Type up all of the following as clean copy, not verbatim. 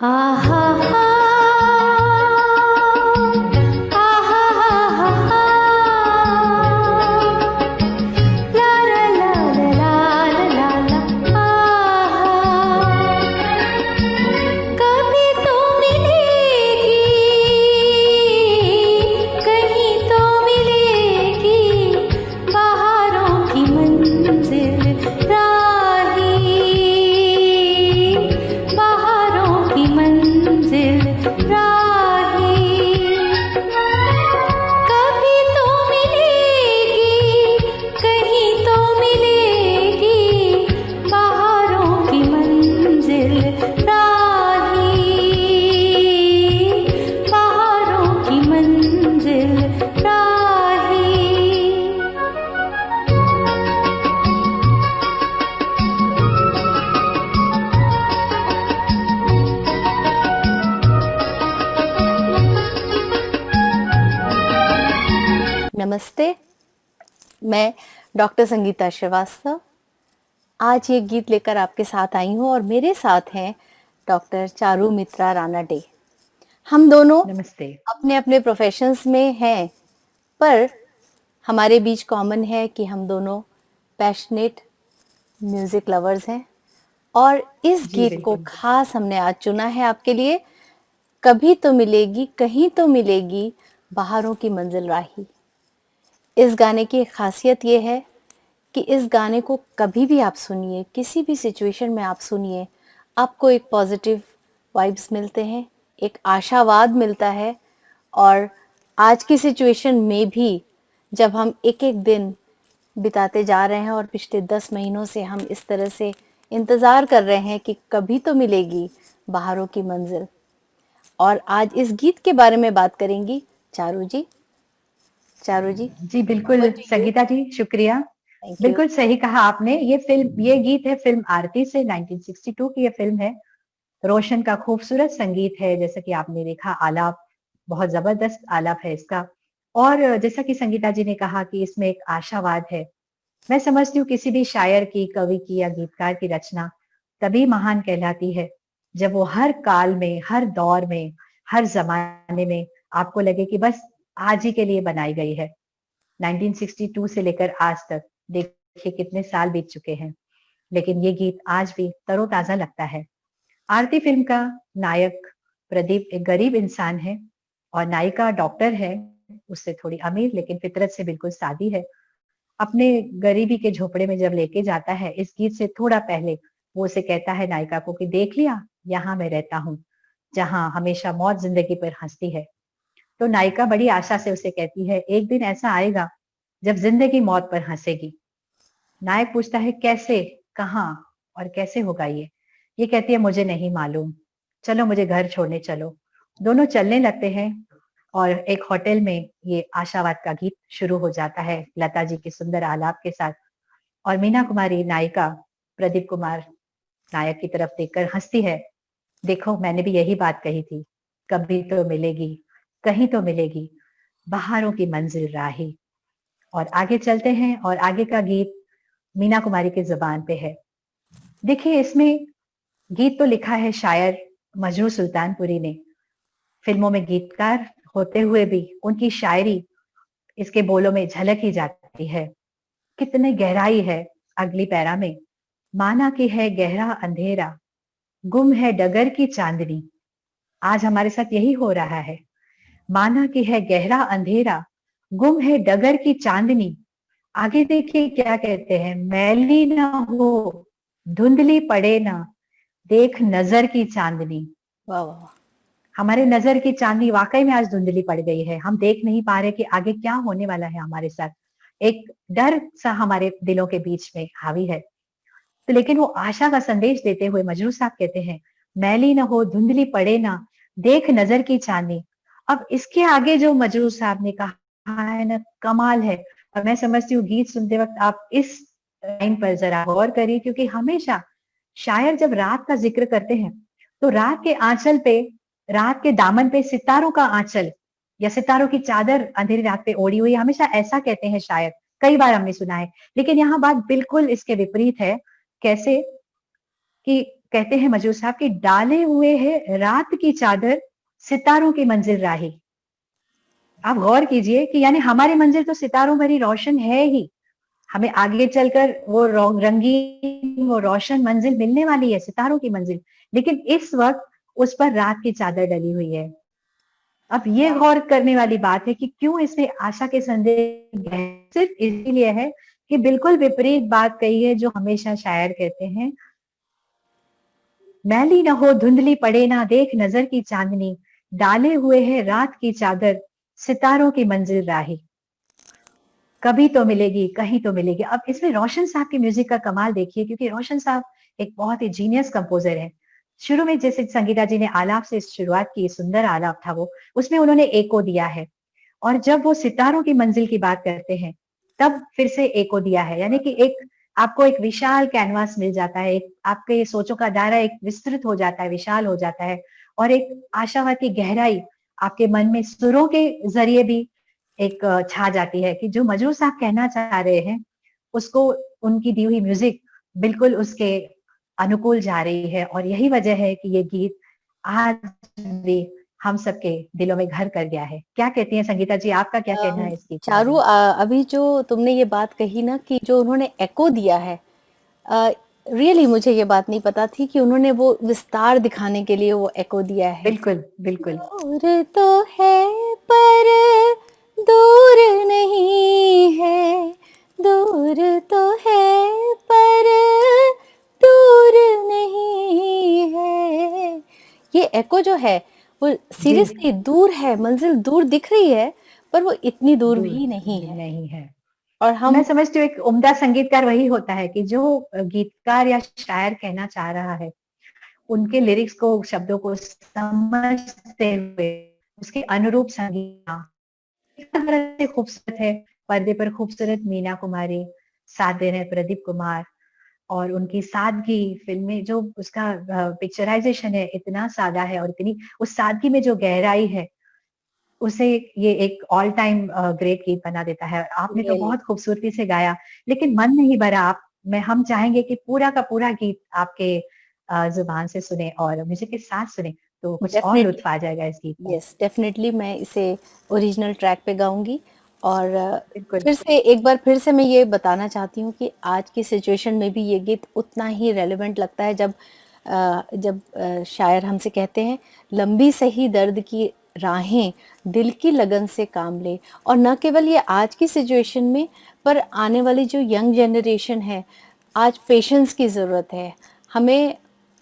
हा हा हा हा हा हा हा ला ला ला ला ला ला ला कभी तो मिलेगी कहीं तो मिलेगी बहारों की मंजिल राही बहारों की मंजिल राही कभी तो मिलेगी कहीं तो मिलेगी बहारों की मंजिल राही बहारों की मंजिल राही नमस्ते। मैं डॉक्टर संगीता श्रीवास्तव आज ये गीत लेकर आपके साथ आई हूँ और मेरे साथ हैं डॉक्टर चारू मित्रा रानाडे। हम दोनों नमस्ते। अपने अपने प्रोफेशंस में हैं, पर हमारे बीच कॉमन है कि हम दोनों पैशनेट म्यूजिक लवर्स हैं और इस जी, गीत को बिल्कुल। खास हमने आज चुना है आपके लिए। कभी तो मिलेगी कहीं तो मिलेगी बहारों की मंजिल राही। इस गाने की खासियत ये है कि इस गाने को कभी भी आप सुनिए, किसी भी सिचुएशन में आप सुनिए, आपको एक पॉजिटिव वाइब्स मिलते हैं, एक आशावाद मिलता है। और आज की सिचुएशन में भी जब हम एक-एक दिन बिताते जा रहे हैं और पिछले 10 महीनों से हम इस तरह से इंतज़ार कर रहे हैं कि कभी तो मिलेगी बहारों की मंजिल। और आज इस गीत के बारे में बात करेंगी चारू जी। चारू जी, जी, बिल्कुल ओवर टू यू। संगीता जी, शुक्रिया। Thank you. बिल्कुल सही कहा आपने। ये गीत है फ़िल्म आरती से, 1962 की ये फ़िल्म है। रोशन का खूबसूरत संगीत है, जैसा कि आपने देखा आलाप, बहुत ज़बरदस्त आलाप है इसका। और जैसा कि संगीता जी ने कहा कि इसमें एक आशावाद है। मैं समझती हूँ किसी भी शायर की, कवि की या गीतकार की रचना तभी महान कहलाती है, जब वो हर काल में, हर दौर में, हर ज़माने में आपको लगे कि बस आज ही के लिए बनाई गई है। 1962 से लेकर आज तक देखिए कितने साल बीत चुके हैं, लेकिन ये गीत आज भी तरोताजा लगता है। आरती फिल्म का नायक प्रदीप एक गरीब इंसान है और नायिका डॉक्टर है, उससे थोड़ी अमीर लेकिन फितरत से बिल्कुल सादी है। अपने गरीबी के झोपड़े में जब लेके जाता है, इस गीत से थोड़ा पहले वो उसे कहता है नायिका को कि देख लिया, यहाँ मैं रहता हूँ, जहाँ हमेशा मौत जिंदगी पर हंसती है। तो नायिका बड़ी आशा से उसे कहती है, एक दिन ऐसा आएगा जब जिंदगी मौत पर हंसेगी। नायक पूछता है कैसे, कहाँ और कैसे होगा ये कहती है मुझे नहीं मालूम, चलो मुझे घर छोड़ने चलो। दोनों चलने लगते हैं और एक होटल में ये आशावाद का गीत शुरू हो जाता है लता जी के सुंदर आलाप के साथ। और मीना कुमारी नायिका प्रदीप कुमार नायक की तरफ देखकर हंसती है, देखो मैंने भी यही बात कही थी, कभी तो मिलेगी कहीं तो मिलेगी बहारों की मंजिल राही। और आगे चलते हैं और आगे का गीत मीना कुमारी की जुबान पे है। देखिए इसमें गीत तो लिखा है शायर मजरू सुल्तानपुरी ने, फिल्मों में गीतकार होते हुए भी उनकी शायरी इसके बोलों में झलक ही जाती है। कितने गहराई है अगली पैरा में, माना कि है गहरा अंधेरा, गुम है डगर की चांदनी। आज हमारे साथ यही हो रहा है, माना कि है गहरा अंधेरा, गुम है डगर की चांदनी। आगे देखिए क्या कहते हैं, मैली ना हो धुंधली पड़े ना, देख नजर की चांदनी। वाह वाह वाह। हमारे नजर की चांदनी वाकई में आज धुंधली पड़ गई है, हम देख नहीं पा रहे कि आगे क्या होने वाला है हमारे साथ। एक डर सा हमारे दिलों के बीच में हावी है। तो लेकिन वो आशा का संदेश देते हुए मजरू साहब कहते हैं, मैली ना हो धुंधली पड़े ना, देख नजर की चांदनी। अब इसके आगे जो मजरू साहब ने कहा है ना, कमाल है। और मैं समझती हूँ गीत सुनते वक्त आप इस लाइन पर जरा गौर करिए, क्योंकि हमेशा शायर जब रात का जिक्र करते हैं तो रात के आंचल पे, रात के दामन पे सितारों का आंचल या सितारों की चादर अंधेरी रात पे ओढ़ी हुई, हमेशा ऐसा कहते हैं शायर, कई बार हमने सुना है। लेकिन यहाँ बात बिल्कुल इसके विपरीत है। कैसे कि कहते हैं मजरूर साहब कि डाले हुए है रात की चादर, सितारों की मंजिल राही। आप गौर कीजिए कि यानी हमारी मंजिल तो सितारों भरी रोशन है ही, हमें आगे चलकर वो रंगीन, वो रोशन मंजिल मिलने वाली है, सितारों की मंजिल, लेकिन इस वक्त उस पर रात की चादर डली हुई है। अब ये गौर करने वाली बात है कि क्यों इसमें आशा के संदेश सिर्फ इसीलिए है कि बिल्कुल विपरीत बात कही है जो हमेशा शायर कहते हैं, मैली न हो धुंधली पड़े ना देख नजर की चांदनी, डाले हुए है रात की चादर, सितारों की मंजिल राही। कभी तो मिलेगी, कहीं तो मिलेगी। अब इसमें रोशन साहब की म्यूजिक का कमाल देखिए, क्योंकि रोशन साहब एक बहुत ही जीनियस कंपोजर है। शुरू में जैसे संगीता जी ने आलाप से शुरुआत की, सुंदर आलाप था वो, उसमें उन्होंने एको दिया है, और जब वो सितारों की मंजिल की बात करते हैं तब फिर से एको दिया है, यानी कि एक आपको एक विशाल कैनवास मिल जाता है, एक आपके सोचों का दायरा एक विस्तृत हो जाता है, विशाल हो जाता है, और एक आशावाद की गहराई आपके मन में सुरों के जरिए भी एक छा जाती है कि जो मजरूर साहब कहना चाह रहे हैं उसको उनकी दी हुई म्यूजिक बिल्कुल उसके अनुकूल जा रही है, और यही वजह है कि ये गीत आज भी हम सबके दिलों में घर कर गया है। क्या कहती हैं संगीता जी, आपका क्या कहना है इस गीत के बारे चारू, में? अभी जो तुमने ये बात कही ना कि जो उन्होंने एको दिया है, रियली मुझे ये बात नहीं पता थी कि उन्होंने वो विस्तार दिखाने के लिए वो एको दिया है। बिल्कुल, बिल्कुल। दूर तो है पर दूर नहीं है, दूर तो है पर दूर नहीं है। ये एको जो है वो जी, सीरियसली दूर है, मंजिल दूर दिख रही है पर वो इतनी दूर दूर भी नहीं है। नहीं है। और तो मैं हम समझती हूँ एक उम्दा संगीतकार वही होता है कि जो गीतकार या शायर कहना चाह रहा है, उनके लिरिक्स को, शब्दों को समझते हुए उसके अनुरूप संगीत इस तरह से खूबसूरत है। पर्दे पर खूबसूरत मीना कुमारी, साथ दे रहे हैं प्रदीप कुमार, और उनकी सादगी फिल्म में जो उसका पिक्चराइजेशन है इतना सादा है, और इतनी उस सादगी में जो गहराई है उसे ये एक ऑल टाइम ग्रेट गीत बना देता है। आपने तो रियली बहुत खूबसूरती से गाया, लेकिन मन नहीं भरा। आप मैं हम चाहेंगे कि पूरा का पूरा गीत आपके जुबान से सुने और म्यूजिक के साथ सुने, तो कुछ और डेफिनेटली, लुत्फ आ जाएगा इस गीत का। यस डेफिनेटली मैं इसे ओरिजिनल ट्रैक पे गाऊंगी। और बिल्कुल। फिर से एक बार फिर से मैं ये बताना चाहती हूँ कि आज की सिचुएशन में भी ये गीत उतना ही रेलेवेंट लगता है जब शायर हमसे कहते हैं, लंबी सही दर्द की राहें दिल की लगन से काम ले। और न केवल ये आज की सिचुएशन में, पर आने वाली जो यंग जनरेशन है, आज पेशेंस की ज़रूरत है हमें।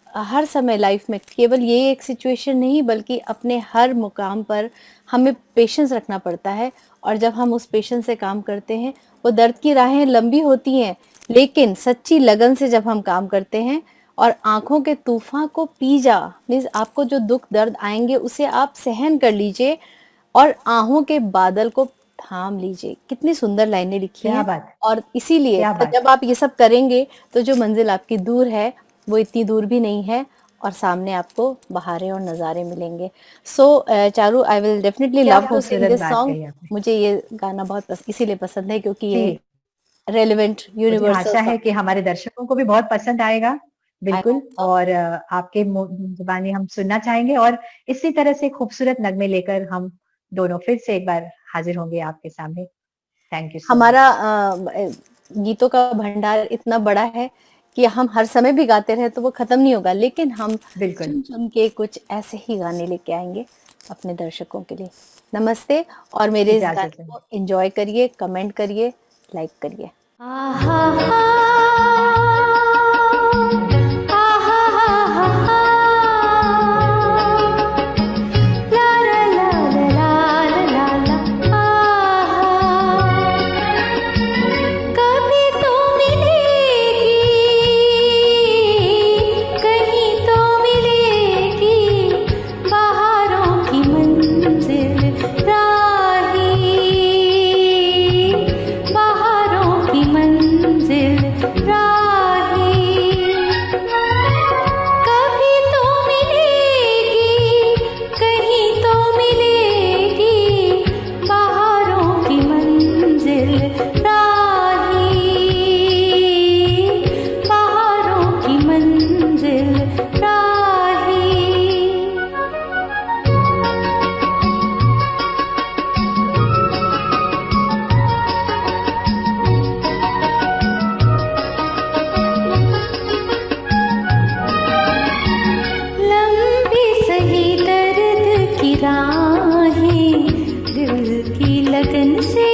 हर समय लाइफ में केवल ये एक सिचुएशन नहीं, बल्कि अपने हर मुकाम पर हमें पेशेंस रखना पड़ता है। और जब हम उस पेशेंस से काम करते हैं, वो दर्द की राहें लंबी होती हैं, लेकिन सच्ची लगन से जब हम काम करते हैं और आंखों के तूफान को पी जा, मीन्स आपको जो दुख दर्द आएंगे उसे आप सहन कर लीजिए और आहों के बादल को थाम लीजिए। कितनी सुंदर लाइनें लिखी क्या हैं। बात, और इसीलिए क्या तो बात। जब आप ये सब करेंगे तो जो मंजिल आपकी दूर है वो इतनी दूर भी नहीं है, और सामने आपको बहारें और नज़ारे मिलेंगे। सो चारू, आई विल डेफिनेटली क्या लव टू सिंग खूबसूरत दिस बात सॉन्ग। कही आपने। मुझे ये गाना बहुत इसीलिए पसंद है क्योंकि जी, ये रेलेवेंट मुझे यूनिवर्सल आशा है सॉन्ग कि हमारे दर्शकों को भी बहुत पसंद आएगा। है। आई बिल्कुल। Hope so. और आपके जुबानी हम सुनना चाहेंगे, और इसी तरह से खूबसूरत नगमे लेकर हम दोनों फिर से एक बार हाजिर होंगे आपके सामने। थैंक यू सो हमारा मच। गीतों का भंडार इतना बड़ा है कि हम हर समय भी गाते रहे तो वो खत्म नहीं होगा, लेकिन हम बिल्कुल। चुन चुन के कुछ ऐसे ही गाने लेके आएंगे अपने दर्शकों के लिए। नमस्ते, और मेरे इस इजाजत गाने है। को एंजॉय करिए, कमेंट करिए, लाइक करिए। आहा हा आहा हा हा ला ला ला ला ला ला आहा कभी तो मिलेगी कहीं तो मिलेगी बहारों की मंजिल राही बहारों की मंजिल राही राहें दिल की लगन से